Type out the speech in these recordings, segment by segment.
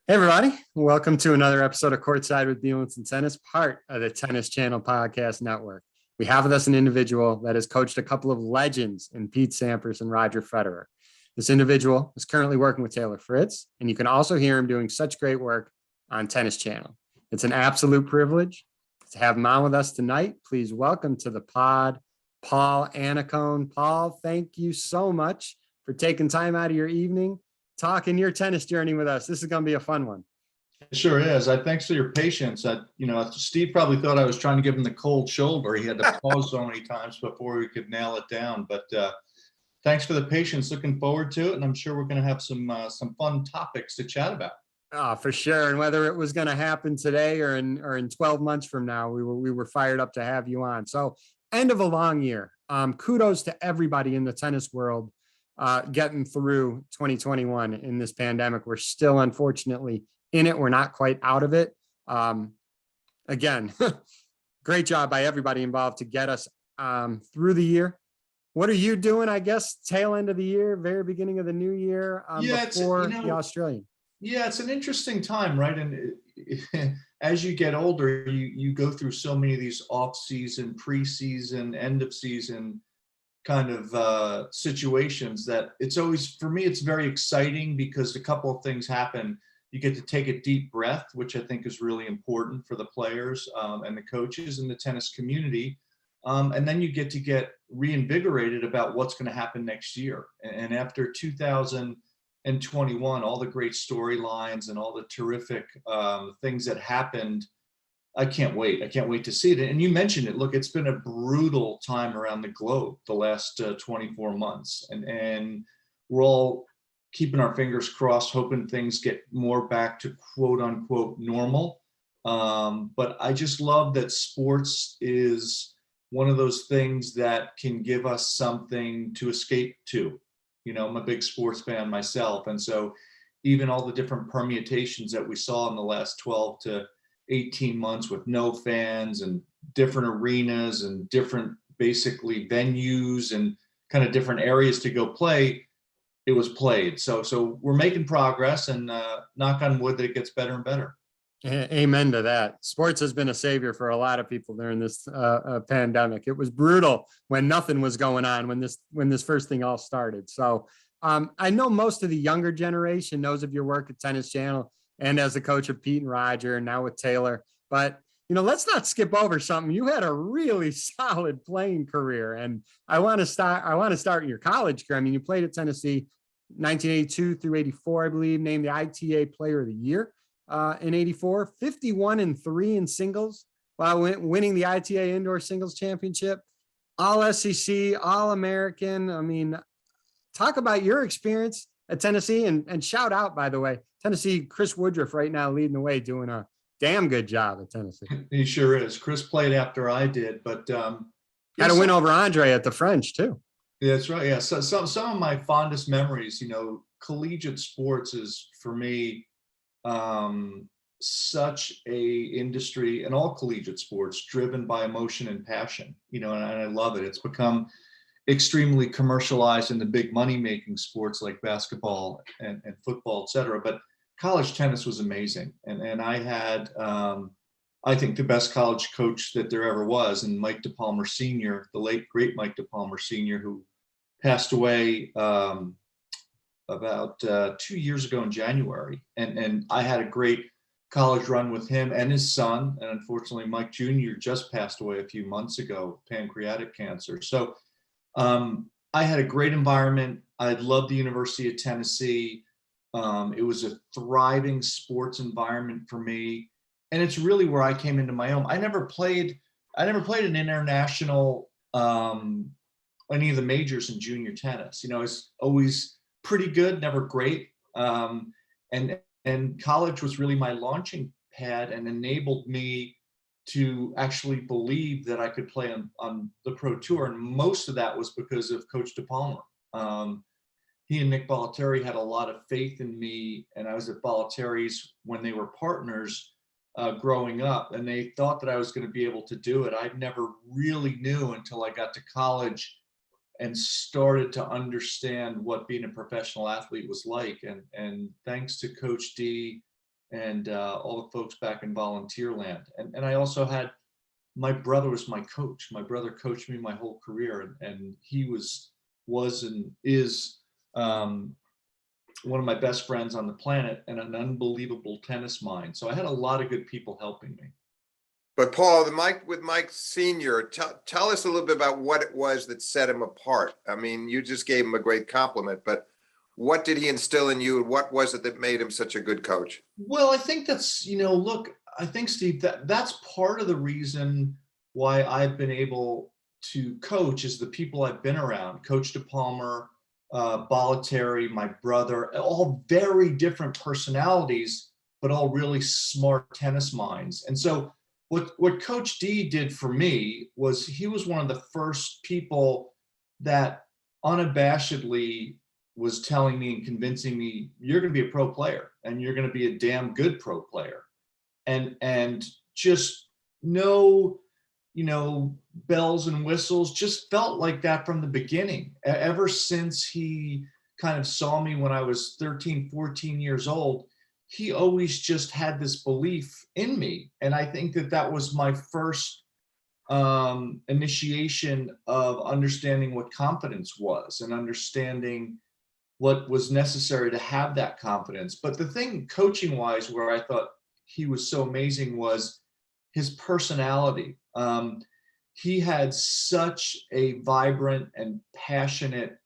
Hey, everybody. Welcome to another episode of Courtside with Beilinson Tennis, part of the Tennis Channel Podcast Network. We have with us an individual that has coached a couple of legends in Pete Sampras and Roger Federer. This individual is currently working with Taylor Fritz, and you can also hear him doing such great work on Tennis Channel. It's an absolute privilege to have him on with us tonight. Please welcome to the pod, Paul Annacone. Paul, thank you so much for taking time out of your evening talking your tennis journey with us. This is going to be a fun one. It sure is. Thanks for your patience. Steve probably thought I was trying to give him the cold shoulder. He had to pause so many times before we could nail it down. But thanks for the patience. Looking forward to it, and I'm sure we're going to have some fun topics to chat about. Oh, for sure. And whether it was going to happen today or in 12 months from now, we were fired up to have you on. So, end of a long year. Kudos to everybody in the tennis world. Getting through 2021 in this pandemic. We're still unfortunately in it. We're not quite out of it. Again, great job by everybody involved to get us through the year. What are you doing, I guess, tail end of the year, very beginning of the new year before the Australian? Yeah, it's an interesting time, right? And as you get older, you go through so many of these off-season, preseason, end of season kind of situations that it's always, for me, it's very exciting because a couple of things happen. You get to take a deep breath, which I think is really important for the players and the coaches in the tennis community. And then you get reinvigorated about what's going to happen next year. And after 2021, all the great storylines and all the terrific things that happened, I can't wait. I can't wait to see it. And you mentioned it. Look, it's been a brutal time around the globe the last 24 months. And we're all keeping our fingers crossed, hoping things get more back to quote unquote normal. But I just love that sports is one of those things that can give us something to escape to. You know, I'm a big sports fan myself. And so even all the different permutations that we saw in the last 12 to 18 months with no fans and different arenas and different basically venues and kind of different areas to go play, it was played. So we're making progress, and knock on wood that it gets better and better. Amen to that. Sports has been a savior for a lot of people during this pandemic. It was brutal when nothing was going on, when this first thing all started. So I know most of the younger generation knows of your work at Tennis Channel and as a coach of Pete and Roger, and now with Taylor. But, let's not skip over something. You had a really solid playing career. And I want to start in your college career. I mean, you played at Tennessee 1982 through 84, I believe, named the ITA Player of the Year in 84, 51-3 in singles while winning the ITA Indoor Singles Championship, all SEC, all American. I mean, talk about your experience at Tennessee, and shout out, by the way, Tennessee, Chris Woodruff right now leading the way, doing a damn good job at Tennessee. He sure is. Chris played after I did, but had a win over Andre at the French too. Yeah, that's right. Yeah, so some of my fondest memories, collegiate sports is for me such a industry, and all collegiate sports driven by emotion and passion. And I love it. It's become extremely commercialized in the big money making sports like basketball and football, et cetera. But college tennis was amazing. And I had, I think, the best college coach that there ever was, and Mike DePalmer Sr., the late, great Mike DePalmer Sr., who passed away about 2 years ago in January. And I had a great college run with him and his son. And unfortunately, Mike Jr. just passed away a few months ago, pancreatic cancer. So I had a great environment. I loved the University of Tennessee. It was a thriving sports environment for me. And it's really where I came into my own. I never played an international, any of the majors in junior tennis. It's always pretty good, never great. And college was really my launching pad and enabled me to actually believe that I could play on the pro tour. And most of that was because of Coach DePalmer. He and Nick Bollettieri had a lot of faith in me, and I was at Bollettieri's when they were partners growing up, and they thought that I was going to be able to do it. I never really knew until I got to college and started to understand what being a professional athlete was like. And thanks to Coach D and all the folks back in volunteer land. And I also had, my brother was my coach. My brother coached me my whole career, and he was and is one of my best friends on the planet and an unbelievable tennis mind. So I had a lot of good people helping me. But Paul, with Mike Sr., tell us a little bit about what it was that set him apart. I mean, you just gave him a great compliment, but what did he instill in you, and what was it that made him such a good coach? Well, I think that's, look, I think, Steve, that's part of the reason why I've been able to coach is the people I've been around. Coach DePalmer, Bollettieri, my brother, all very different personalities, but all really smart tennis minds. And so what Coach D did for me was he was one of the first people that unabashedly was telling me and convincing me, you're going to be a pro player and you're going to be a damn good pro player. And just no, bells and whistles, just felt like that from the beginning. Ever since he kind of saw me when I was 13, 14 years old, he always just had this belief in me. And I think that was my first initiation of understanding what confidence was and understanding what was necessary to have that confidence. But the thing coaching wise, where I thought he was so amazing, was his personality. He had such a vibrant and passionate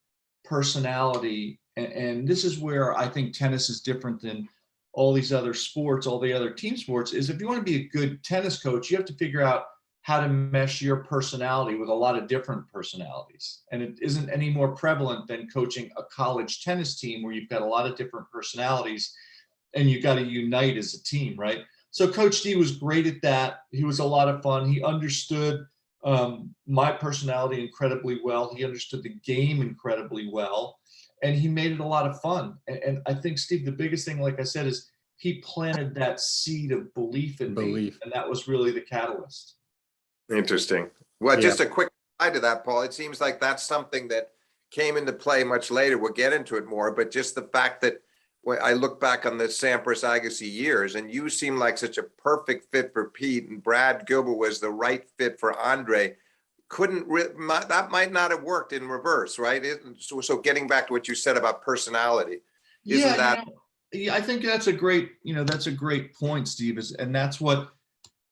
personality. And this is where I think tennis is different than all these other sports, all the other team sports, is if you want to be a good tennis coach, you have to figure out how to mesh your personality with a lot of different personalities. And it isn't any more prevalent than coaching a college tennis team where you've got a lot of different personalities and you've got to unite as a team, right? So Coach D was great at that. He was a lot of fun. He understood my personality incredibly well. He understood the game incredibly well, and he made it a lot of fun. And I think, Steve, the biggest thing, like I said, is he planted that seed of belief in me, and that was really the catalyst. Interesting. Well, just a quick side to that, Paul. It seems like that's something that came into play much later. We'll get into it more, but just the fact that when I look back on the Sampras Agassi years, and you seem like such a perfect fit for Pete, and Brad Gilbert was the right fit for Andre. That might not have worked in reverse, right? So getting back to what you said about personality, isn't that? I think that's a great, point, Steve. And that's what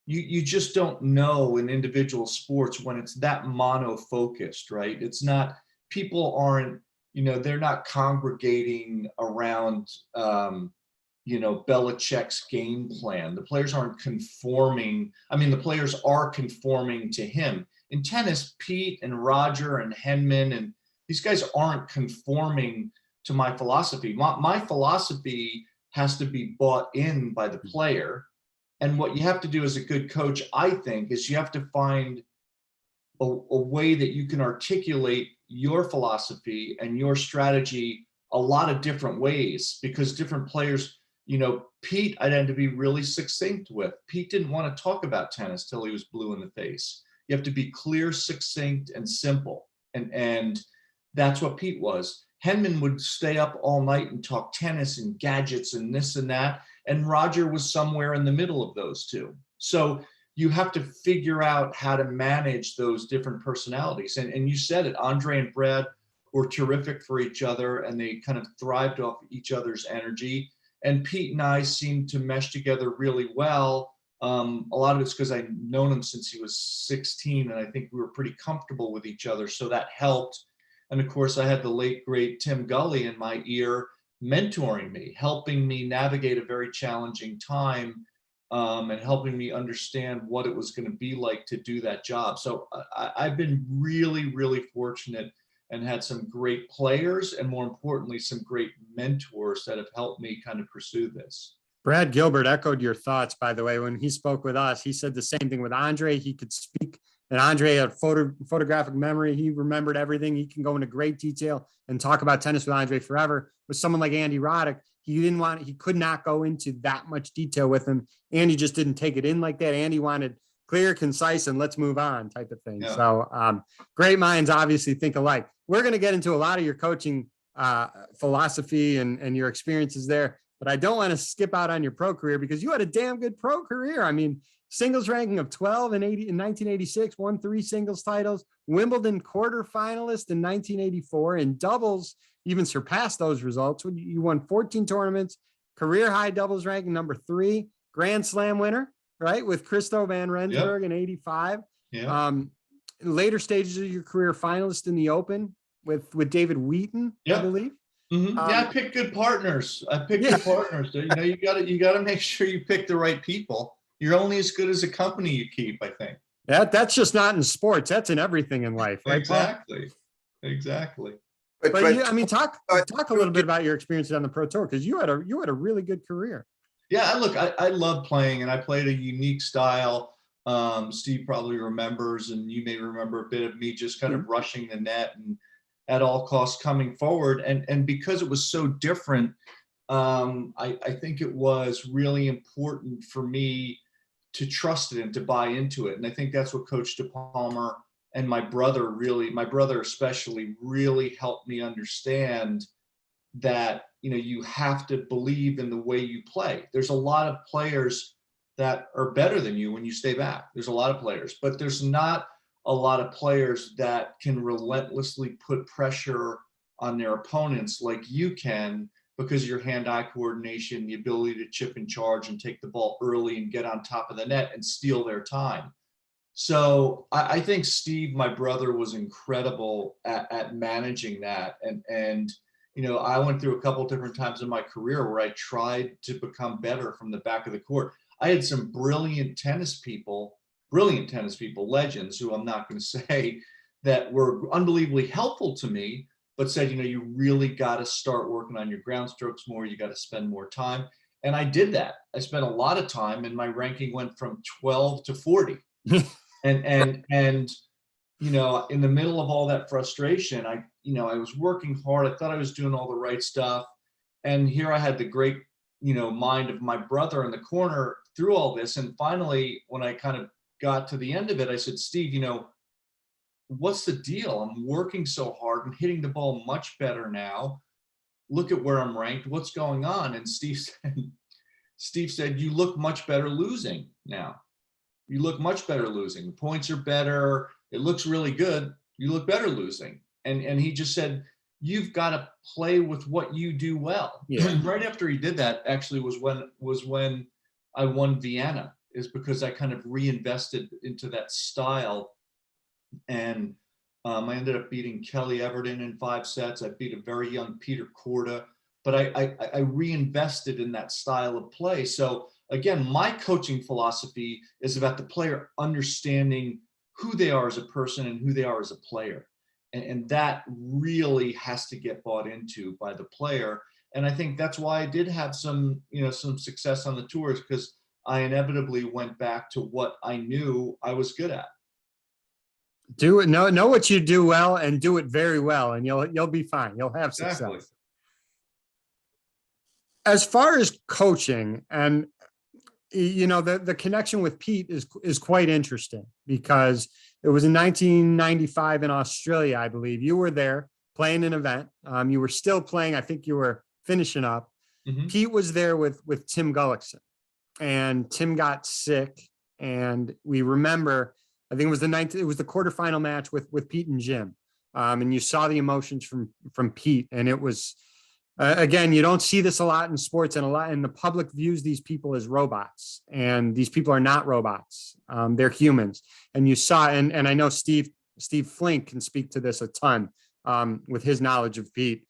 you just don't know in individual sports when it's that mono-focused, right? It's not, people aren't, they're not congregating around, Belichick's game plan. The players aren't conforming. I mean, the players are conforming to him. In tennis, Pete and Roger and Henman and these guys aren't conforming to my philosophy. My philosophy has to be bought in by the player. And what you have to do as a good coach, I think, is you have to find a way that you can articulate your philosophy and your strategy a lot of different ways, because different players, Pete, I had to be really succinct with. Pete didn't want to talk about tennis till he was blue in the face. You have to be clear, succinct, and simple. And that's what Pete was. Henman would stay up all night and talk tennis and gadgets and this and that. And Roger was somewhere in the middle of those two. So you have to figure out how to manage those different personalities. And you said it, Andre and Brad were terrific for each other, and they kind of thrived off each other's energy. And Pete and I seemed to mesh together really well. A lot of it's because I'd known him since he was 16, and I think we were pretty comfortable with each other. So that helped. And of course, I had the late, great Tim Gully in my ear mentoring me, helping me navigate a very challenging time, and helping me understand what it was going to be like to do that job. So I've been really, really fortunate and had some great players, and more importantly, some great mentors that have helped me kind of pursue this. Brad Gilbert echoed your thoughts, by the way, when he spoke with us. He said the same thing with Andre. He could speak, and Andre had photographic memory. He remembered everything. He can go into great detail and talk about tennis with Andre forever. With someone like Andy Roddick, he could not go into that much detail with him. Andy just didn't take it in like that. Andy wanted clear, concise, and let's move on type of thing. Yeah. So great minds obviously think alike. We're going to get into a lot of your coaching philosophy and your experiences there but I don't want to skip out on your pro career because you had a damn good pro career. I mean, singles ranking of 12 in 1986, won 3 singles titles, Wimbledon quarterfinalist in 1984, and doubles even surpassed those results when you won 14 tournaments, career high doubles ranking number 3, Grand Slam winner, right, with Christo van Rensburg in 85. Yeah. Later stages of your career, finalist in the Open with David Wheaton, I believe. Yeah, I picked good partners. Good partners. You know, you got to make sure you pick the right people. You're only as good as a company you keep, I think. That's just not in sports. That's in everything in life, right? Exactly. Paul? Exactly. But you, I mean, talk a little bit about your experiences on the Pro Tour, because you had a really good career. Yeah, look, I love playing, and I played a unique style. Steve probably remembers, and you may remember a bit of me just kind of rushing the net and at all costs coming forward. And because it was so different, I think it was really important for me to trust it and to buy into it. And I think that's what Coach DePalmer and my brother especially, really helped me understand that, you know, you have to believe in the way you play. There's a lot of players that are better than you when you stay back. There's a lot of players, but there's not a lot of players that can relentlessly put pressure on their opponents like you can, because of your hand-eye coordination, the ability to chip and charge and take the ball early and get on top of the net and steal their time. So I think Steve, my brother, was incredible at managing that. And you know, I went through a couple different times in my career where I tried to become better from the back of the court. I had some brilliant tennis people, legends, who I'm not going to say, that were unbelievably helpful to me, but said, you know, you really got to start working on your ground strokes more. You got to spend more time. And I did that. I spent a lot of time, and my ranking went from 12 to 40. and you know, in the middle of all that frustration, I was working hard. I thought I was doing all the right stuff. And here I had the great, you know, mind of my brother in the corner through all this. And finally, when I kind of got to the end of it, I said, Steve, you know, what's the deal? I'm working so hard. I'm hitting the ball much better now. Look at where I'm ranked. What's going on? And Steve said, you look much better losing now. You look much better losing. The points are better. It looks really good. You look better losing. And he just said, you've got to play with what you do well. Yeah. And right after he did that, actually was when I won Vienna, is because I kind of reinvested into that style. And I ended up beating Kelly Everton in 5 sets. I beat a very young Peter Korda, but I reinvested in that style of play. So again, my coaching philosophy is about the player understanding who they are as a person and who they are as a player. And that really has to get bought into by the player. And I think that's why I did have some success on the tours, because I inevitably went back to what I knew I was good at. Do it. Know what you do well and do it very well, and you'll be fine. You'll have success. Exactly. As far as coaching, and you know, the connection with Pete is quite interesting, because it was in 1995 in Australia, I believe. You were there playing an event. You were still playing. I think you were finishing up. Mm-hmm. Pete was there with Tim Gullickson, and Tim got sick. And we remember, I think it was the quarterfinal match with Pete and Jim. And you saw the emotions from Pete, and it was, again, you don't see this a lot in sports, and the public views these people as robots, and these people are not robots. They're humans. And you saw, and I know Steve Flink can speak to this a ton with his knowledge of Pete.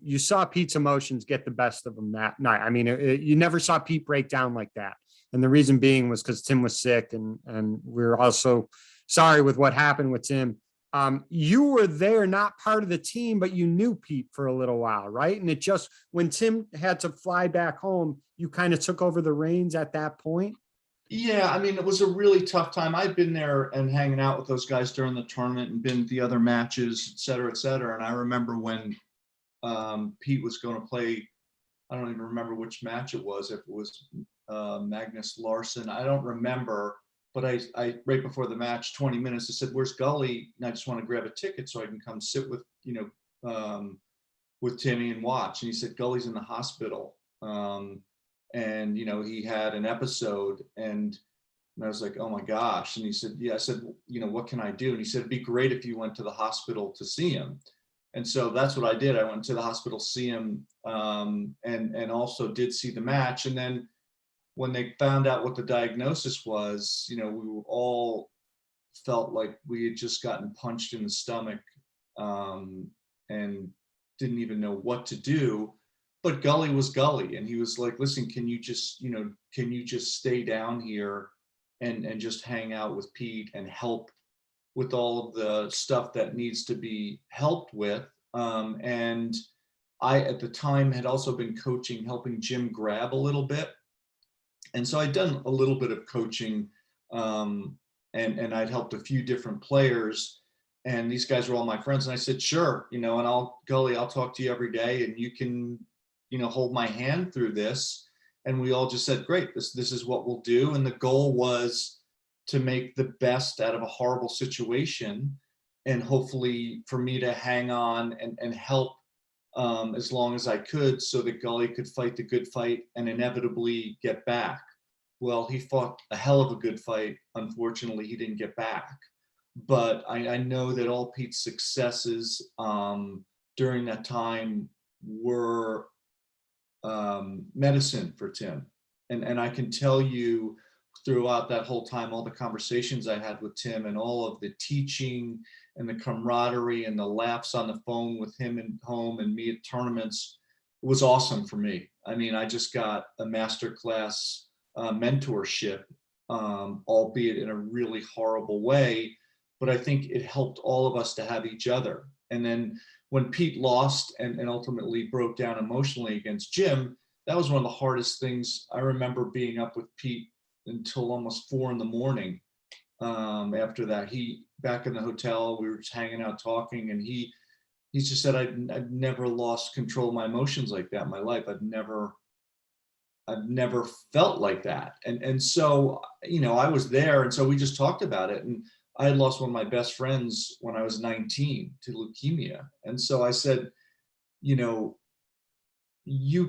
You saw Pete's emotions get the best of him that night. I mean, you never saw Pete break down like that. And the reason being was because Tim was sick, and we're also sorry with what happened with Tim. You were there, not part of the team, but you knew Pete for a little while, right? And it just, when Tim had to fly back home, you kind of took over the reins at that point. Yeah, I mean, it was a really tough time. I've been there and hanging out with those guys during the tournament and been to the other matches, et cetera, et cetera. And I remember when Pete was going to play, I don't even remember which match it was. If it was Magnus Larsson, I don't remember. But I right before the match, 20 minutes, I said, "Where's Gully?" And I just want to grab a ticket so I can come sit with, with Timmy and watch. And he said, "Gully's in the hospital. And, he had an episode, and I was like, oh my gosh. And he said, yeah. I said, what can I do? And he said, it'd be great if you went to the hospital to see him. And so that's what I did. I went to the hospital to see him, and also did see the match. And then when they found out what the diagnosis was, we were all felt like we had just gotten punched in the stomach, and didn't even know what to do. But Gully was Gully, and he was like, listen, can you just stay down here and just hang out with Pete and help with all of the stuff that needs to be helped with. And I, at the time, had also been helping Jim grab a little bit. And so I'd done a little bit of coaching, and I'd helped a few different players, and these guys were all my friends. And I said, sure, and I'll talk to you every day, and you can, hold my hand through this. And we all just said, great, this is what we'll do. And the goal was to make the best out of a horrible situation, and hopefully for me to hang on and help as long as I could, so that Gully could fight the good fight and inevitably get back. Well, he fought a hell of a good fight. Unfortunately, he didn't get back. But I know that all Pete's successes during that time were medicine for Tim. And I can tell you, throughout that whole time, all the conversations I had with Tim, and all of the teaching and the camaraderie and the laughs on the phone with him at home and me at tournaments, was awesome for me. I mean, I just got a masterclass mentorship, albeit in a really horrible way, but I think it helped all of us to have each other. And then when Pete lost and ultimately broke down emotionally against Jim, that was one of the hardest things. I remember being up with Pete until almost 4 a.m. After that, back in the hotel, we were just hanging out talking, and he just said, I've never lost control of my emotions like that in my life. I've never felt like that. And so, I was there, and so we just talked about it. And I had lost one of my best friends when I was 19 to leukemia. And so I said, you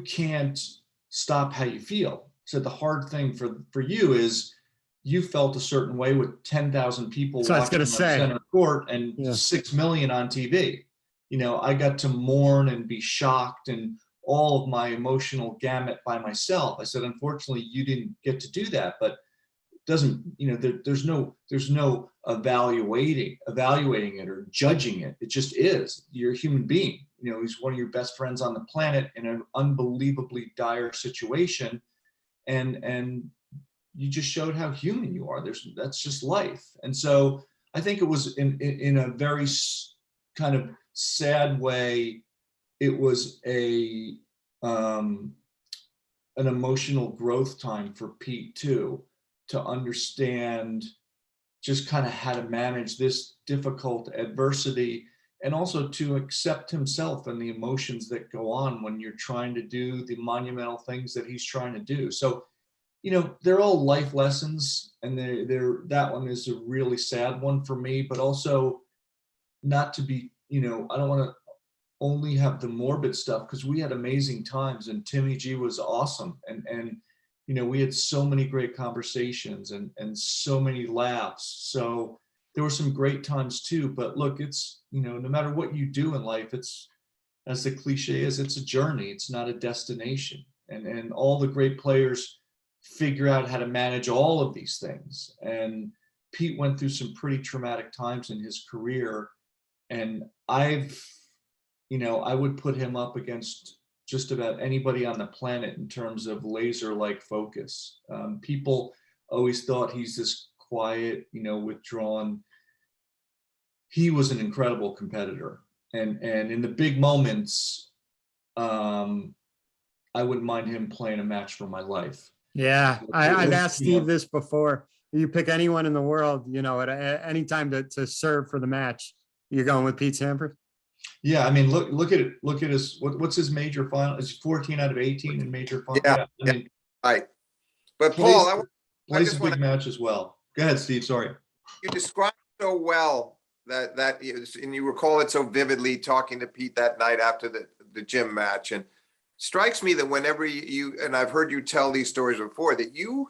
can't stop how you feel. So the hard thing for you is, you felt a certain way with 10,000 people watching on center court and 6 million on TV. I got to mourn and be shocked and all of my emotional gamut by myself. I said, unfortunately, you didn't get to do that, but it doesn't, there's no evaluating it or judging it. It just is. You're a human being. He's one of your best friends on the planet in an unbelievably dire situation. And you just showed how human you are. That's just life. And so I think it was in a very kind of sad way, it was an emotional growth time for Pete too, to understand just kind of how to manage this difficult adversity, and also to accept himself and the emotions that go on when you're trying to do the monumental things that he's trying to do. So, they're all life lessons, and that one is a really sad one for me, but also not to be, I don't want to only have the morbid stuff, because we had amazing times, and Timmy G was awesome. And we had so many great conversations and so many laughs. So there were some great times too, but look, it's, no matter what you do in life, it's, as the cliche is, it's a journey. It's not a destination. And all the great players figure out how to manage all of these things. And Pete went through some pretty traumatic times in his career. And I would put him up against just about anybody on the planet in terms of laser-like focus. People always thought he's this quiet, withdrawn. He was an incredible competitor. And in the big moments, I wouldn't mind him playing a match for my life. Yeah, I've asked Steve this before. You pick anyone in the world, at any time to serve for the match, you're going with Pete Sampras? Yeah, I mean, look at it. Look at his what's his major final? Is 14 out of 18 in major final? Yeah, I mean, right. But Paul, plays a big match as well. Go ahead, Steve. Sorry. You described so well that and you recall it so vividly, talking to Pete that night after the gym match, and strikes me that whenever and I've heard you tell these stories before, that you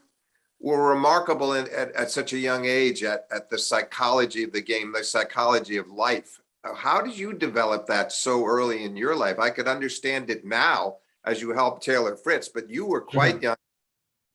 were remarkable at such a young age at the psychology of the game, the psychology of life. How did you develop that so early in your life? I could understand it now as you helped Taylor Fritz, but you were quite young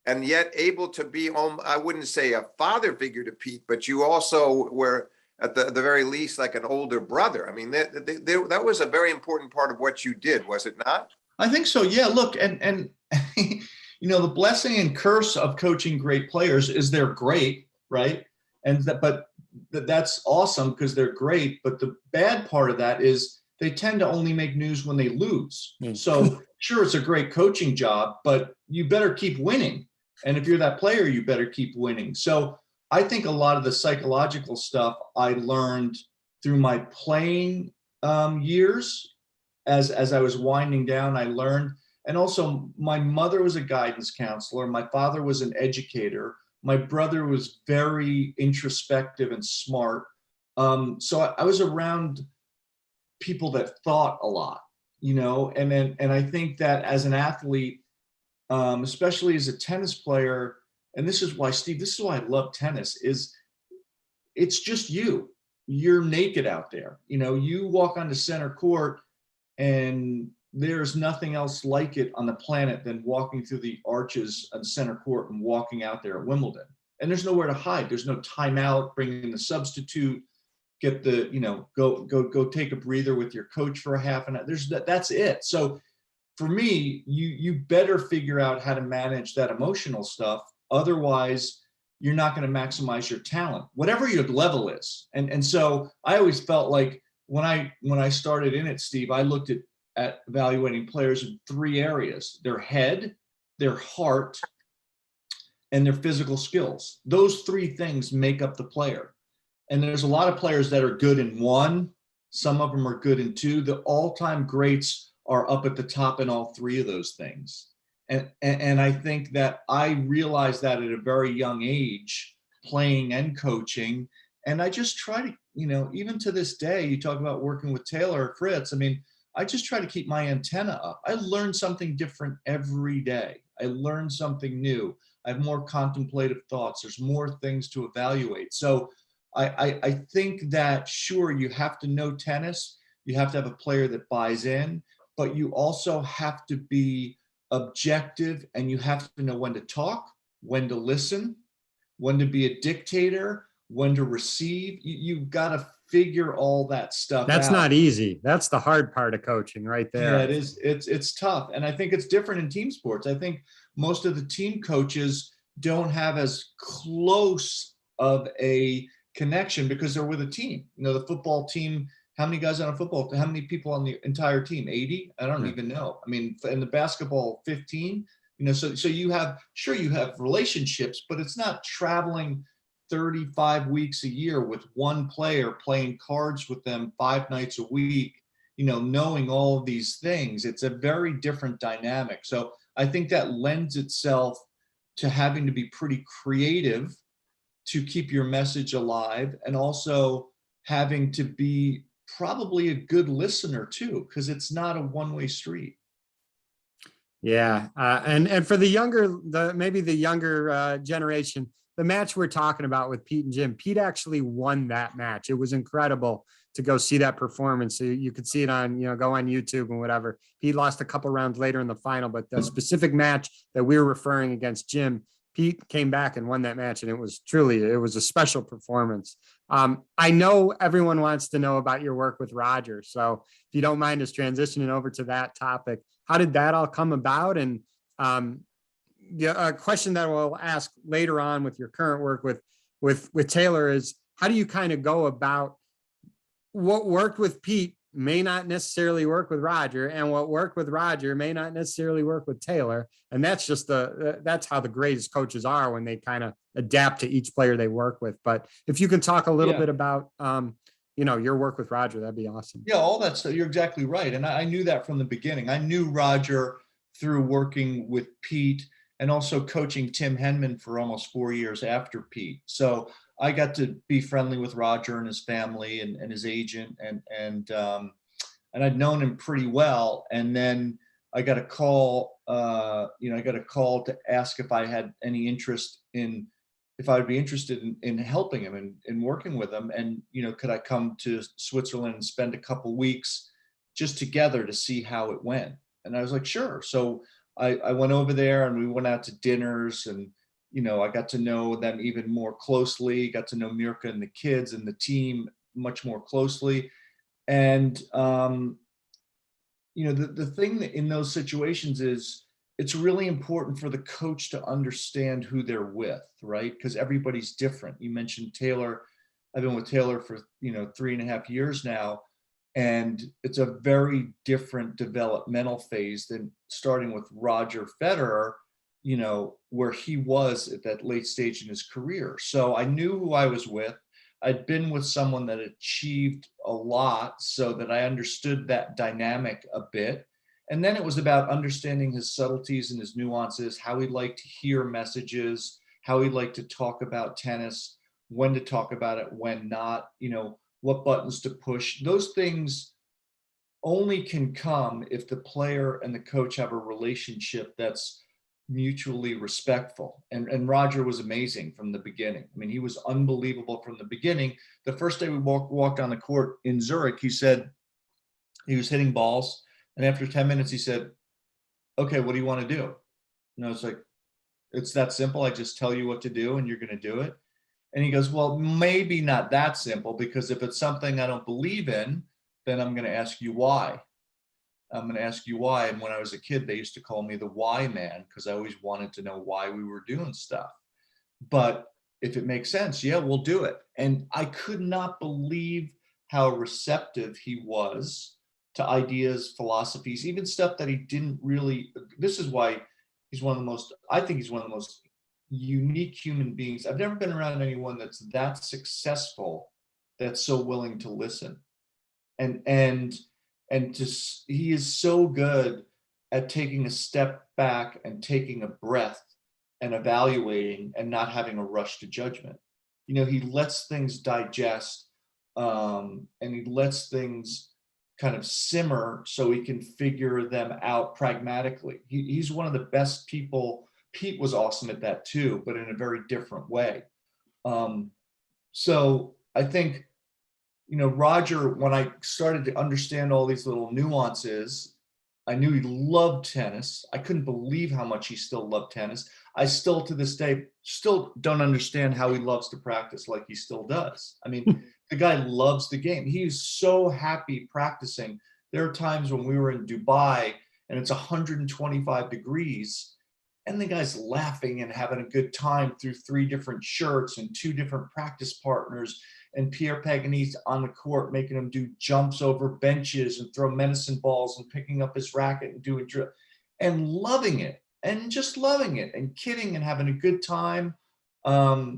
and yet able to be, I wouldn't say a father figure to Pete, but you also were at the very least like an older brother. I mean, that was a very important part of what you did, was it not? I think so. Yeah. Look, and you know, the blessing and curse of coaching great players is they're great, right? But that's awesome because they're great. But the bad part of that is they tend to only make news when they lose. So sure, it's a great coaching job, but you better keep winning. And if you're that player, you better keep winning. So I think a lot of the psychological stuff I learned through my playing years. As I was winding down, I learned. And also, my mother was a guidance counselor. My father was an educator. My brother was very introspective and smart. So I was around people that thought a lot, you know. And I think that as an athlete, especially as a tennis player, and this is why, Steve, this is why I love tennis, is it's just you. You're naked out there. You know, you walk onto center court, and there's nothing else like it on the planet than walking through the arches on center court and walking out there at Wimbledon. And there's nowhere to hide. There's no timeout, bring in the substitute, get the, you know, go take a breather with your coach for a half an hour. That's it. So for me, you better figure out how to manage that emotional stuff. Otherwise, you're not going to maximize your talent, whatever your level is. And so I always felt like when I started in it, Steve, I looked at evaluating players in three areas: their head, their heart, and their physical skills. Those three things make up the player. And there's a lot of players that are good in one. Some of them are good in two. The all-time greats are up at the top in all three of those things. And I think that I realized that at a very young age, playing and coaching. And I just try to, you know, even to this day, you talk about working with Taylor Fritz. I mean, I just try to keep my antenna up. I learn something different every day. I learn something new. I have more contemplative thoughts. There's more things to evaluate. So I think that, sure, you have to know tennis. You have to have a player that buys in, but you also have to be objective, and you have to know when to talk, when to listen, when to be a dictator, when to receive. You've got to figure all that stuff out. That's not easy. That's the hard part of coaching right there. Yeah, it is. It's tough. And I think it's different in team sports. I think most of the team coaches don't have as close of a connection because they're with a team. You know, the football team, how many guys on a football team? How many people on the entire team? 80? I don't even know. I mean, in the basketball, 15. You know, so you have, sure, you have relationships, but it's not traveling 35 weeks a year with one player, playing cards with them 5 nights a week, you know, knowing all of these things. It's a very different dynamic. So I think that lends itself to having to be pretty creative to keep your message alive, and also having to be probably a good listener too, because it's not a one-way street. Yeah. And for the younger, maybe the younger generation, the match we're talking about with Pete and Jim, Pete actually won that match. It was incredible to go see that performance. You could see it on, you know, go on YouTube and whatever. He lost a couple rounds later in the final, but the specific match that we were referring against Jim, Pete came back and won that match. And it was a special performance. I know everyone wants to know about your work with Roger. So if you don't mind us transitioning over to that topic, how did that all come about? And a question that we'll ask later on with your current work with Taylor is, how do you kind of go about what worked with Pete may not necessarily work with Roger, and what worked with Roger may not necessarily work with Taylor. And that's just that's how the greatest coaches are, when they kind of adapt to each player they work with. But if you can talk a little bit about, you know, your work with Roger, that'd be awesome. Yeah, all that stuff. You're exactly right. And I knew that from the beginning. I knew Roger through working with Pete and also coaching Tim Henman for almost 4 years after Pete. So I got to be friendly with Roger and his family and his agent, and I'd known him pretty well. And then I got a call, I got a call to ask if I had any interest in, if I would be interested in helping him and in working with him. And, could I come to Switzerland and spend a couple weeks just together to see how it went? And I was like, sure. So I went over there and we went out to dinners, and, I got to know them even more closely, got to know Mirka and the kids and the team much more closely. And, the thing that in those situations is it's really important for the coach to understand who they're with, right? Because everybody's different. You mentioned Taylor. I've been with Taylor for, 3.5 years now. And it's a very different developmental phase than starting with Roger Federer, where he was at that late stage in his career. So I knew who I was with. I'd been with someone that achieved a lot, so that I understood that dynamic a bit. And then it was about understanding his subtleties and his nuances, how he liked to hear messages, how he liked to talk about tennis, when to talk about it, when not, what buttons to push. Those things only can come if the player and the coach have a relationship that's mutually respectful. And Roger was amazing from the beginning. I mean, he was unbelievable from the beginning. The first day we walked on the court in Zurich, he said he was hitting balls. And after 10 minutes, he said, okay, what do you want to do? And I was like, it's that simple. I just tell you what to do and you're going to do it. And he goes, well, maybe not that simple, because if it's something I don't believe in, then I'm going to ask you why. I'm going to ask you why. And when I was a kid, they used to call me the why man, because I always wanted to know why we were doing stuff. But if it makes sense, yeah, we'll do it. And I could not believe how receptive he was to ideas, philosophies, even stuff that he didn't really. This is why he's one of the most, I think he's one of the most unique human beings. I've never been around anyone that's that successful, that's so willing to listen. And just, he is so good at taking a step back and taking a breath and evaluating and not having a rush to judgment. He lets things digest, and he lets things kind of simmer so he can figure them out pragmatically. He's one of the best people. Pete was awesome at that too, but in a very different way. So I think, Roger, when I started to understand all these little nuances, I knew he loved tennis. I couldn't believe how much he still loved tennis. I still, to this day, still don't understand how he loves to practice like he still does. I mean, the guy loves the game. He's so happy practicing. There are times when we were in Dubai and it's 125 degrees, and the guy's laughing and having a good time through 3 different shirts and 2 different practice partners. And Pierre Pagani's on the court making him do jumps over benches and throw medicine balls and picking up his racket and doing drill and loving it, and just loving it and kidding and having a good time. I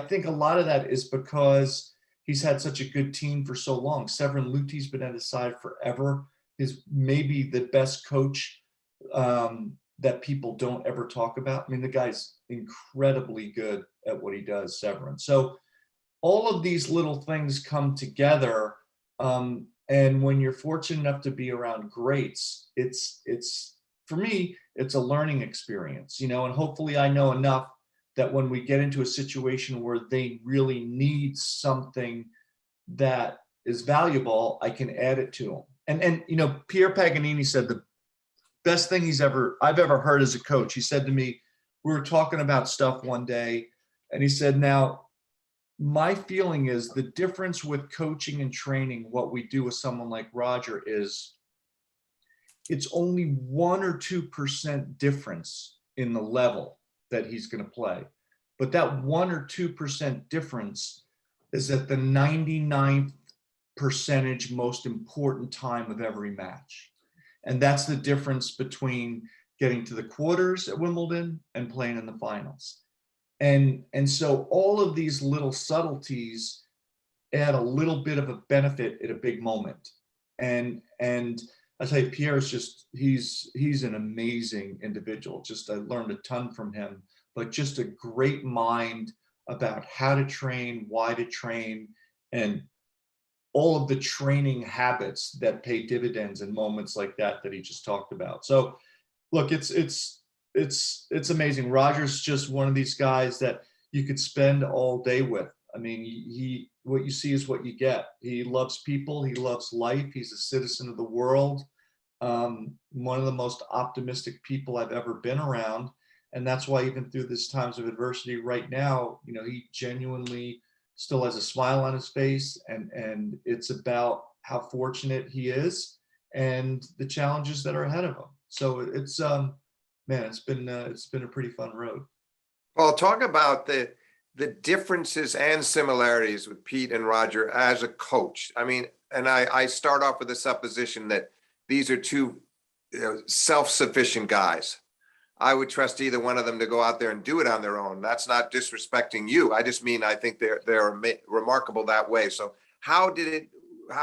think a lot of that is because he's had such a good team for so long. Severin Luti's been at his side forever. Is maybe the best coach that people don't ever talk about. I mean, the guy's incredibly good at what he does, Severin. So all of these little things come together. And when you're fortunate enough to be around greats, it's for me, it's a learning experience, and hopefully I know enough that when we get into a situation where they really need something that is valuable, I can add it to them. And Pierre Paganini said the best thing I've ever heard as a coach. He said to me, we were talking about stuff one day, and he said, now, my feeling is the difference with coaching and training, what we do with someone like Roger, is it's only 1 or 2% difference in the level that he's going to play. But that 1 or 2% difference is at the 99th percentage most important time of every match. And that's the difference between getting to the quarters at Wimbledon and playing in the finals. And so all of these little subtleties add a little bit of a benefit at a big moment. And I tell you, Pierre's just, he's an amazing individual. Just, I learned a ton from him, but just a great mind about how to train, why to train, and all of the training habits that pay dividends in moments like that he just talked about. So look, it's amazing. Roger's just one of these guys that you could spend all day with. I mean, what you see is what you get. He loves people. He loves life. He's a citizen of the world. One of the most optimistic people I've ever been around. And that's why even through these times of adversity right now, you know, he genuinely still has a smile on his face, and it's about how fortunate he is and the challenges that are ahead of him. So it's, man, it's been a pretty fun road. Paul, talk about the differences and similarities with Pete and Roger as a coach. I mean, and I start off with the supposition that these are two, you know, self-sufficient guys. I would trust either one of them to go out there and do it on their own. That's not disrespecting you. I just mean, I think they're remarkable that way. So how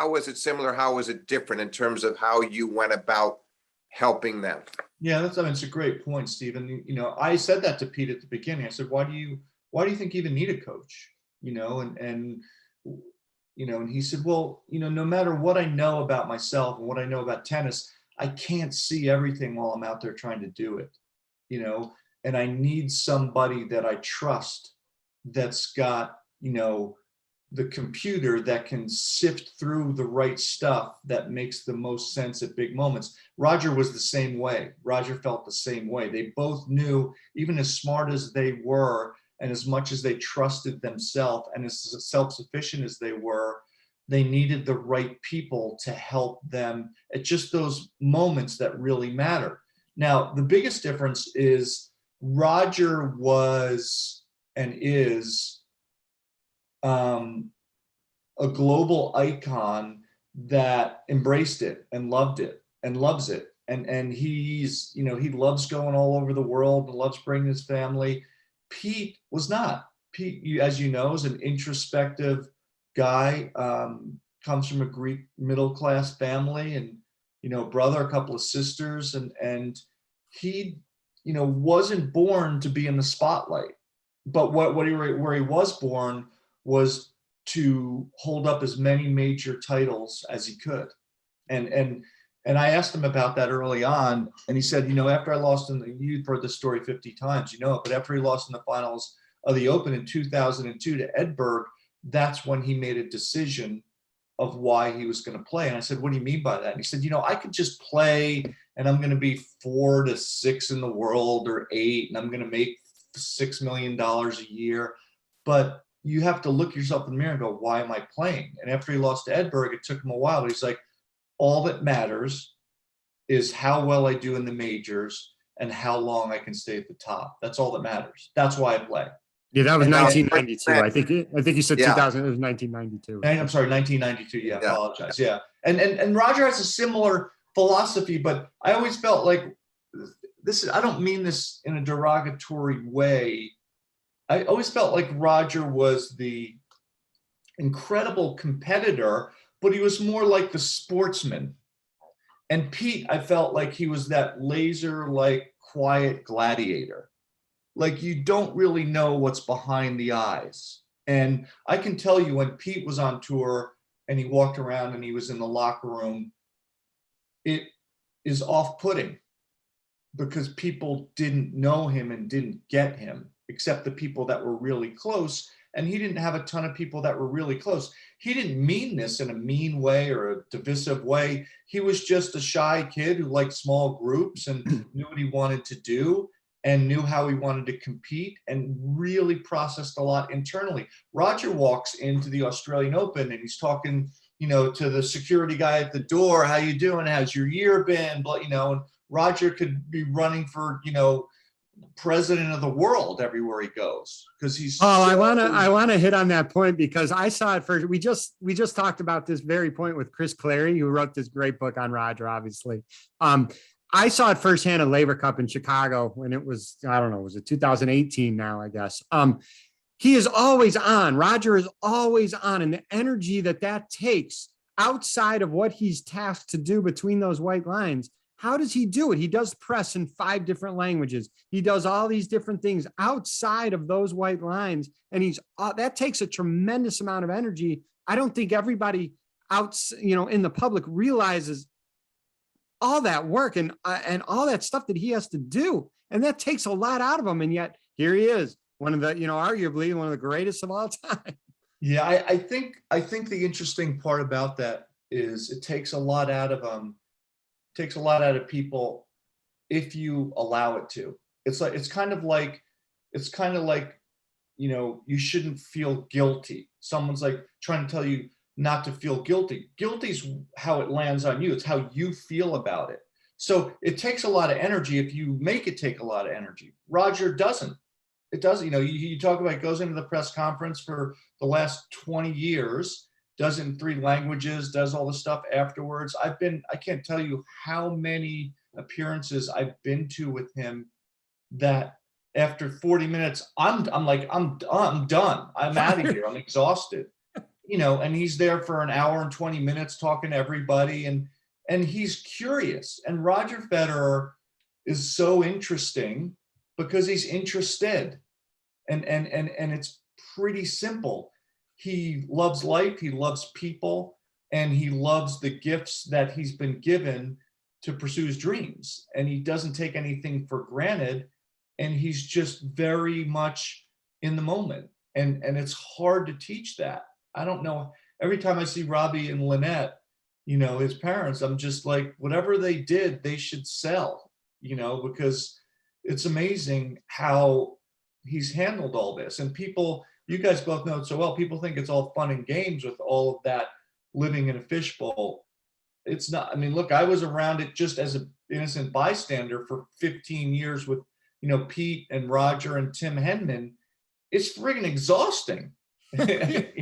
was it similar? How was it different in terms of how you went about helping them? Yeah, I mean, it's a great point, Stephen. You know, I said that to Pete at the beginning. I said, why do you think you even need a coach? You know, and you know, and he said, well, you know, no matter what I know about myself and what I know about tennis, I can't see everything while I'm out there trying to do it. You know, and I need somebody that I trust that's got, you know, the computer that can sift through the right stuff that makes the most sense at big moments. Roger was the same way. Roger felt the same way. They both knew, even as smart as they were, and as much as they trusted themselves and as self-sufficient as they were, they needed the right people to help them at just those moments that really matter. Now, the biggest difference is Roger was and is a global icon that embraced it and loved it and loves it. And he's, you know, he loves going all over the world and loves bringing his family. Pete was not. Pete, as you know, is an introspective guy, comes from a Greek middle-class family, and you know, brother, a couple of sisters, and he, you know, wasn't born to be in the spotlight. But where he was born was to hold up as many major titles as he could. And I asked him about that early on, and he said, you know, after I lost you've heard this story 50 times, you know it, but after he lost in the finals of the Open in 2002 to Edberg, that's when he made a decision of why he was going to play. And I said, what do you mean by that? And he said, you know, I could just play and I'm going to be 4 to 6 in the world or 8, and I'm going to make $6 million a year. But you have to look yourself in the mirror and go, why am I playing? And after he lost to Edberg, it took him a while, but he's like, all that matters is how well I do in the majors and how long I can stay at the top. That's all that matters. That's why I play. Yeah, that was And 1992. I think you said Yeah. 2000. It was 1992. I'm sorry, 1992. Yeah, I apologize. Yeah. And Roger has a similar philosophy, but I always felt like this, I don't mean this in a derogatory way. I always felt like Roger was the incredible competitor, but he was more like the sportsman. And Pete, I felt like he was that laser-like quiet gladiator. Like you don't really know what's behind the eyes. And I can tell you when Pete was on tour and he walked around and he was in the locker room, it is off-putting because people didn't know him and didn't get him, except the people that were really close. And he didn't have a ton of people that were really close. He didn't mean this in a mean way or a divisive way. He was just a shy kid who liked small groups and knew what he wanted to do and knew how he wanted to compete and really processed a lot internally. Roger walks into the Australian Open and he's talking, you know, to the security guy at the door, how you doing? How's your year been? But, you know, and Roger could be running for, you know, president of the world everywhere he goes because he's I want to hit on that point because I saw it first. We just talked about this very point with Chris Clary, who wrote this great book on Roger, obviously. I saw it firsthand at Laver Cup in Chicago when it was, I don't know, was it 2018 now, I guess. He is always on. Roger is always on. And the energy that takes outside of what he's tasked to do between those white lines, how does he do it? He does press in 5 different languages. He does all these different things outside of those white lines. And that takes a tremendous amount of energy. I don't think everybody out, in the public realizes all that work and all that stuff that he has to do. And that takes a lot out of him. And yet here he is, one of the, arguably one of the greatest of all time. Yeah, I think the interesting part about that is it takes a lot out of takes a lot out of people if you allow it to. It's kind of like, you shouldn't feel guilty. Someone's like trying to tell you not to feel guilty. Guilty's how it lands on you. It's how you feel about it. So it takes a lot of energy if you make it take a lot of energy. Roger doesn't. It doesn't. You talk about, goes into the press conference for the last 20 years, does it in 3 languages, does all the stuff afterwards. I can't tell you how many appearances I've been to with him that after 40 minutes, I'm done. I'm out of here. I'm exhausted. And he's there for an hour and 20 minutes talking to everybody, and he's curious. And Roger Federer is so interesting because he's interested, and it's pretty simple. He loves life, he loves people, and he loves the gifts that he's been given to pursue his dreams. And he doesn't take anything for granted, and he's just very much in the moment. And it's hard to teach that. I don't know. Every time I see Robbie and Lynette, his parents, I'm just like, whatever they did, they should sell, because it's amazing how he's handled all this. And people, you guys both know it so well, people think it's all fun and games with all of that living in a fishbowl. It's not. I mean, look, I was around it just as an innocent bystander for 15 years with, Pete and Roger and Tim Henman. It's friggin' exhausting. It's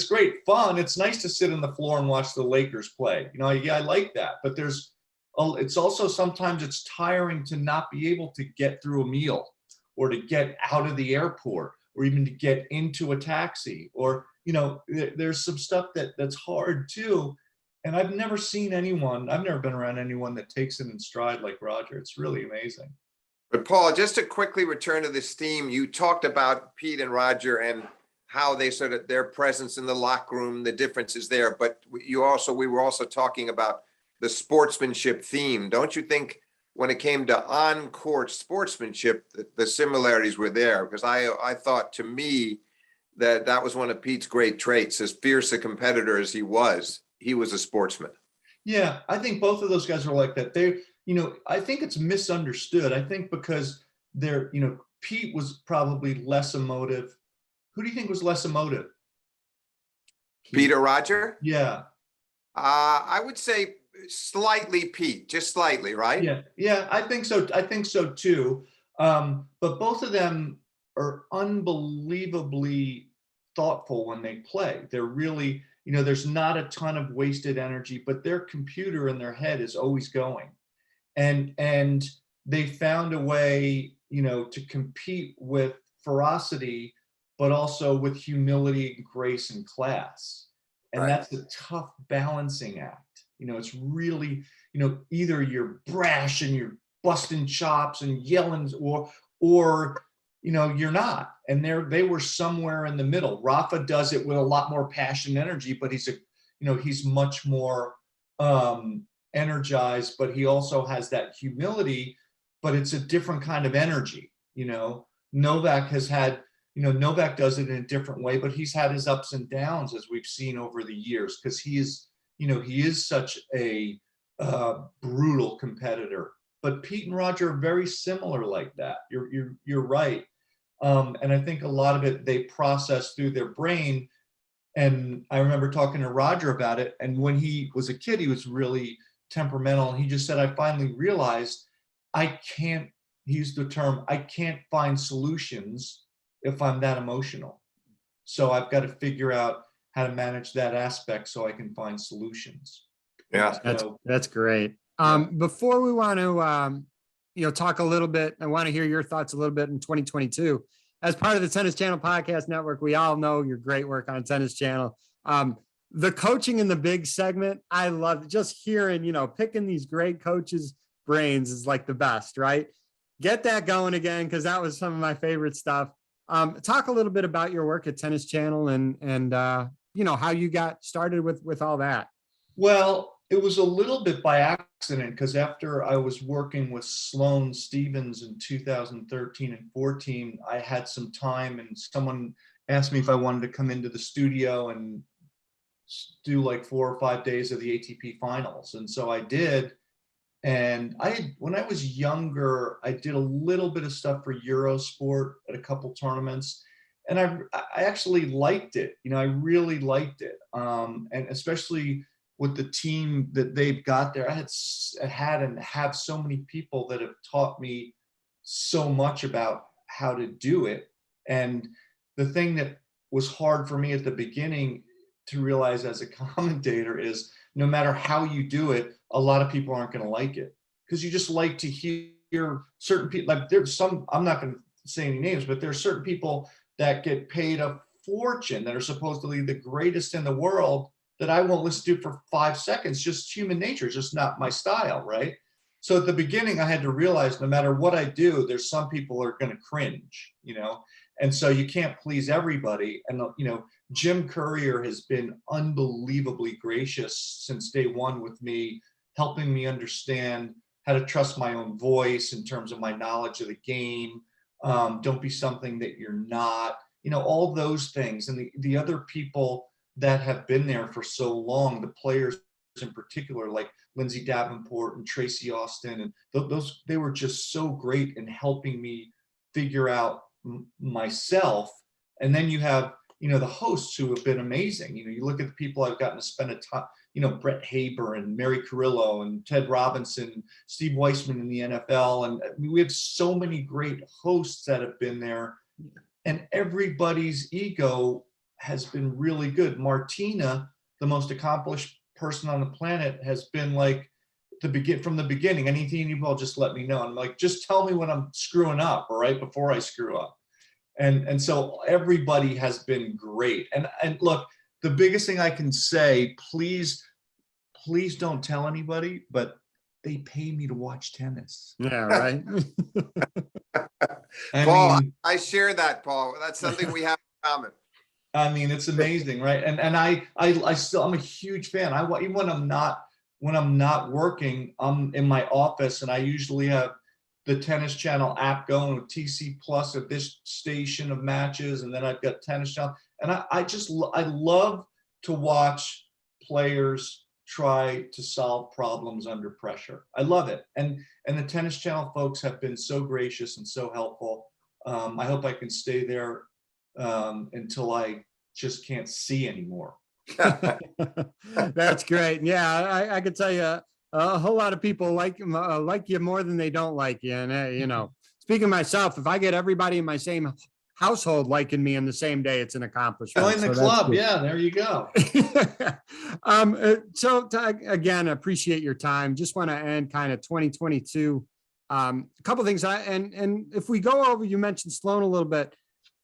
great fun. It's nice to sit on the floor and watch the Lakers play. I like that. But it's also sometimes it's tiring to not be able to get through a meal, or to get out of the airport, or even to get into a taxi, or, there's some stuff that's hard too. And I've never been around anyone that takes it in stride like Roger. It's really amazing. But Paul, just to quickly return to this theme, you talked about Pete and Roger and how they sort of their presence in the locker room, the differences there. But we were also talking about the sportsmanship theme. Don't you think when it came to on-court sportsmanship, the similarities were there? Because I thought, to me, that was one of Pete's great traits. As fierce a competitor as he was a sportsman. Yeah, I think both of those guys are like that. I think it's misunderstood. I think because Pete was probably less emotive. Who do you think was less emotive? Pete or Roger? Yeah. I would say slightly Pete, just slightly, right? Yeah, I think so. I think so too. But both of them are unbelievably thoughtful when they play. They're really, there's not a ton of wasted energy, but their computer in their head is always going. And they found a way, to compete with ferocity, but also with humility and grace and class. And That's a tough balancing act. It's really, either you're brash and you're busting chops and yelling, or you're not. And they were somewhere in the middle. Rafa does it with a lot more passion and energy, but he's much more energized, but he also has that humility, but it's a different kind of energy. Novak has had, Novak does it in a different way, but he's had his ups and downs, as we've seen over the years, because he is such a brutal competitor. But Pete and Roger are very similar like that. You're right. And I think a lot of it they process through their brain. And I remember talking to Roger about it. And when he was a kid, he was really temperamental. And he just said, I finally realized I can't, he used the term, I can't find solutions if I'm that emotional. So I've got to figure out how to manage that aspect so I can find solutions. Yeah, that's great. Before we want to, talk a little bit, I want to hear your thoughts a little bit in 2022. As part of the Tennis Channel Podcast Network, we all know your great work on Tennis Channel. The coaching in the big segment, I love just hearing, picking these great coaches' brains is like the best, right? Get that going again, because that was some of my favorite stuff. Talk a little bit about your work at Tennis Channel and how you got started with all that. Well, it was a little bit by accident, because after I was working with Sloane Stephens in 2013 and 14, I had some time and someone asked me if I wanted to come into the studio and do like 4 or 5 days of the ATP finals. And so I did. And when I was younger, I did a little bit of stuff for Eurosport at a couple tournaments. And I actually liked it. I really liked it. And especially with the team that they've got there, I had and have so many people that have taught me so much about how to do it. And the thing that was hard for me at the beginning to realize as a commentator is no matter how you do it, a lot of people aren't going to like it, because you just like to hear certain people. Like there's some, I'm not going to say any names, but there's certain people that get paid a fortune that are supposedly the greatest in the world that I won't listen to for 5 seconds. Just human nature, it's just not my style, right? So at the beginning, I had to realize no matter what I do, there's some people are going to cringe, and so you can't please everybody. And Jim Courier has been unbelievably gracious since day one with me, helping me understand how to trust my own voice in terms of my knowledge of the game. Don't be something that you're not, all those things. And the other people that have been there for so long, the players in particular, like Lindsay Davenport and Tracy Austin, and those, they were just so great in helping me figure out myself. And then you have, the hosts who have been amazing. You look at the people I've gotten to spend a time, Brett Haber and Mary Carrillo and Ted Robinson, Steve Weissman in the NFL. And we have so many great hosts that have been there, and everybody's ego has been really good. Martina, the most accomplished person on the planet, has been like from the beginning. Anything you will, just let me know. I'm like, just tell me when I'm screwing up, or right before I screw up. And so everybody has been great. And look, the biggest thing I can say, please don't tell anybody, but they pay me to watch tennis. Yeah, right. Paul, I share that, Paul. That's something we have in common. I mean, it's amazing, right? And I still, I'm a huge fan. Even when I'm not working, I'm in my office, and I usually have the Tennis Channel app going with TC Plus at this station of matches, and then I've got Tennis Channel, and I love to watch players try to solve problems under pressure. I love it, and the Tennis Channel folks have been so gracious and so helpful. I hope I can stay there until I just can't see anymore. That's great. Yeah, I could tell you a whole lot of people like you more than they don't like you. And speaking of myself, if I get everybody in my same household liking me in the same day, it's an accomplishment. Join the club. Yeah, there you go. Again, appreciate your time. Just want to end kind of 2022. A couple things. And if we go over, you mentioned Sloane a little bit.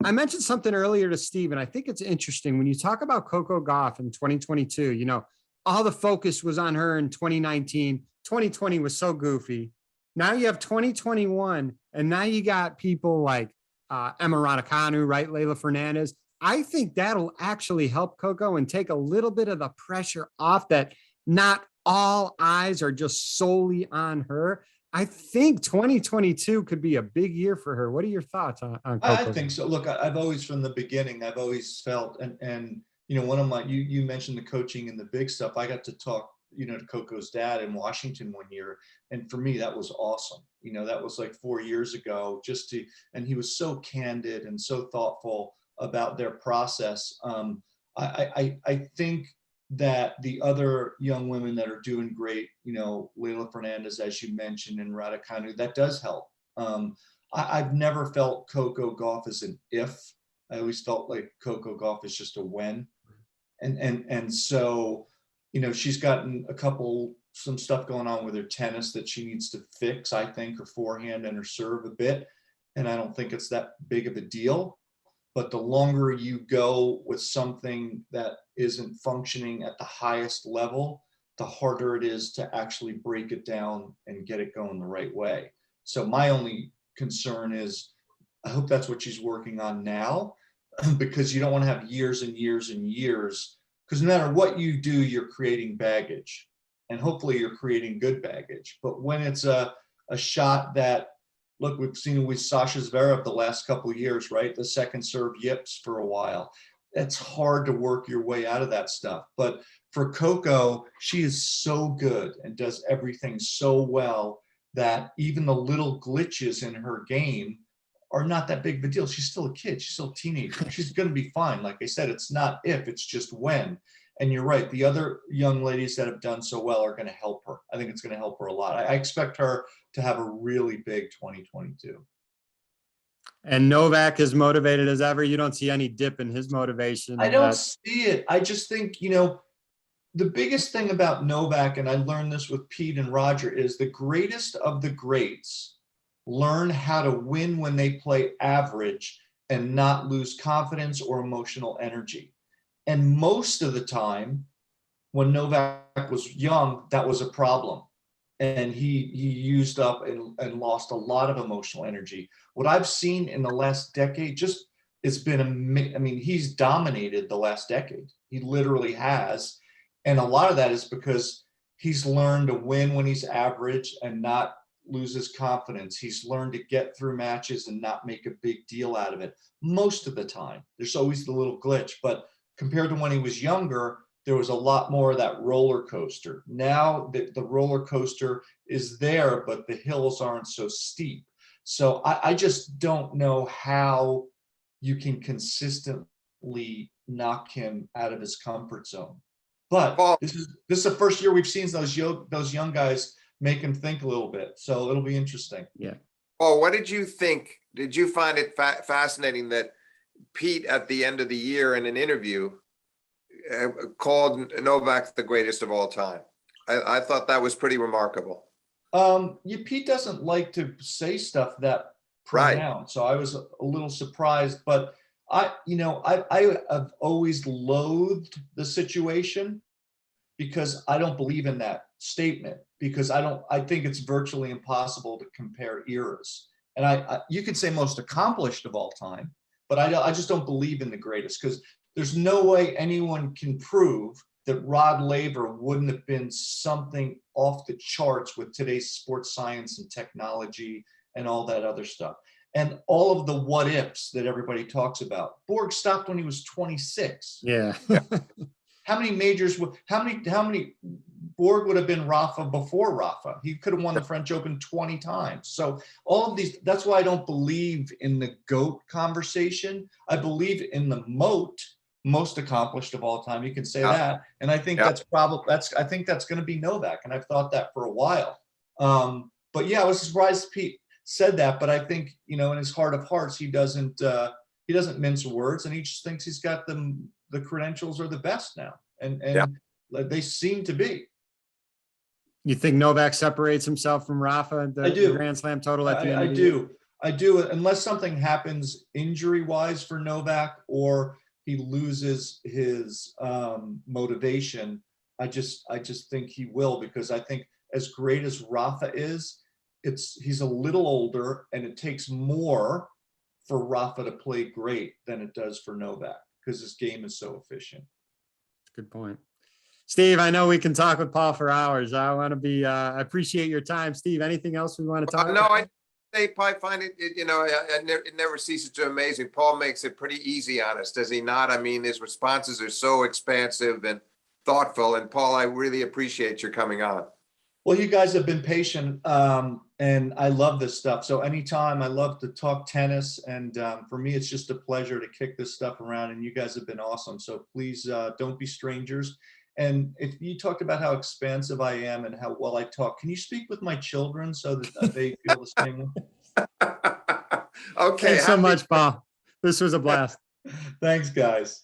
I mentioned something earlier to Steve, and I think it's interesting when you talk about Coco Gauff in 2022, all the focus was on her in 2019. 2020 was so goofy. Now you have 2021, and now you got people like Emma Raducanu, right? Leylah Fernandez. I think that'll actually help Coco and take a little bit of the pressure off, that not all eyes are just solely on her. I think 2022 could be a big year for her. What are your thoughts on Coco? I think so. Look, I've always, from the beginning, I've always felt, and one of my, you mentioned the coaching and the big stuff. I got to talk, to Coco's dad in Washington one year. And for me, that was awesome. That was like 4 years ago, and he was so candid and so thoughtful about their process. I think that the other young women that are doing great, Leylah Fernandez, as you mentioned, and Raducanu, that does help. I've never felt Coco Gauff as an if. I always felt like Coco Gauff is just a when. And so, she's gotten some stuff going on with her tennis that she needs to fix, I think, her forehand and her serve a bit. And I don't think it's that big of a deal. But the longer you go with something that isn't functioning at the highest level, the harder it is to actually break it down and get it going the right way. So my only concern is, I hope that's what she's working on now, because you don't want to have years and years and years because no matter what you do, you're creating baggage, and hopefully you're creating good baggage. But when it's a shot that, look, we've seen it with Sasha Zverev the last couple of years, right? The second serve yips for a while. It's hard to work your way out of that stuff. But for Coco, she is so good and does everything so well that even the little glitches in her game are not that big of a deal. She's still a kid. She's still a teenager. She's going to be fine. Like I said, it's not if, it's just when. And you're right. The other young ladies that have done so well are going to help her. I think it's going to help her a lot. I expect her to have a really big 2022. And Novak is motivated as ever. You don't see any dip in his motivation. I don't see it. I just think, the biggest thing about Novak, and I learned this with Pete and Roger, is the greatest of the greats learn how to win when they play average and not lose confidence or emotional energy. And most of the time, when Novak was young, that was a problem. And he used up and lost a lot of emotional energy. What I've seen in the last decade, it's been, he's dominated the last decade. He literally has. And a lot of that is because he's learned to win when he's average and not lose his confidence. He's learned to get through matches and not make a big deal out of it. Most of the time, there's always the little glitch, but compared to when he was younger, there was a lot more of that roller coaster. Now the roller coaster is there, but the hills aren't so steep. So I just don't know how you can consistently knock him out of his comfort zone. But this is the first year we've seen those young guys make him think a little bit. So it'll be interesting. Yeah. Paul, what did you think? Did you find it fascinating that Pete at the end of the year in an interview called Novak the greatest of all time? I thought that was pretty remarkable. Pete doesn't like to say stuff that pronounced, so I was a little surprised. But I have always loathed the situation because I don't believe in that statement, because I think it's virtually impossible to compare eras. And you could say most accomplished of all time, but I just don't believe in the greatest, because there's no way anyone can prove that Rod Laver wouldn't have been something off the charts with today's sports science and technology and all that other stuff. And all of the what ifs that everybody talks about. Borg stopped when he was 26. Yeah. How many majors, how many Borg would have been Rafa before Rafa? He could have won the French Open 20 times. So all of these, that's why I don't believe in the GOAT conversation. I believe in the moat, most accomplished of all time. You can say that. And I think that's I think that's going to be Novak. And I've thought that for a while. But yeah, I was surprised Pete said that, but I think, in his heart of hearts, he doesn't mince words, and he just thinks he's got the credentials are the best now. And they seem to be. You think Novak separates himself from Rafa, the Grand Slam total at the end of the year? I do, unless something happens injury-wise for Novak or he loses his motivation. I just think he will, because I think as great as Rafa is, he's a little older, and it takes more for Rafa to play great than it does for Novak, because his game is so efficient. Good point. Steve, I know we can talk with Paul for hours. I want to be, I appreciate your time. Steve, anything else we want to talk about? No, I find it, it never ceases to amaze me. Paul makes it pretty easy on us, does he not? I mean, his responses are so expansive and thoughtful. And Paul, I really appreciate your coming on. Well, you guys have been patient, and I love this stuff. So anytime, I love to talk tennis, and for me, it's just a pleasure to kick this stuff around, and you guys have been awesome. So please don't be strangers. And if you talked about how expansive I am and how well I talk, can you speak with my children so that they feel the same way? Okay. Thanks so much, Paul. This was a blast. Thanks, guys.